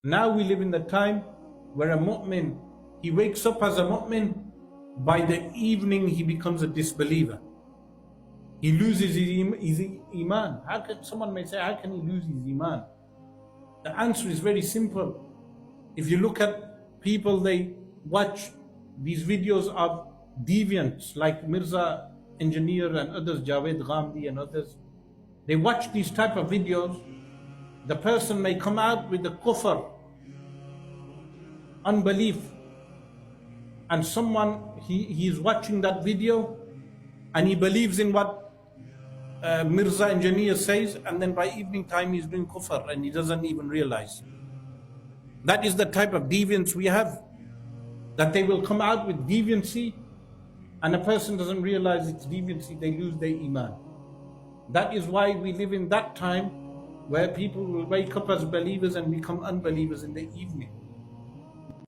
Now we live in the time where a mu'min, he wakes up as a mu'min, by the evening he becomes a disbeliever. He loses his iman. How can someone may say, how can he lose his iman? The answer is very simple. If you look at people, they watch these videos of deviants like Mirza Engineer and others, Javed Ghamdi and others. They watch these type of videos. The person may come out with the kufr, unbelief, and someone, he's watching that video and he believes in what Mirza Engineer says, and then by evening time he's doing kufr and he doesn't even realize. That is the type of deviance we have, that they will come out with deviancy and a person doesn't realize it's deviancy, they lose their iman. That is why we live in that time where people will wake up as believers and become unbelievers in the evening.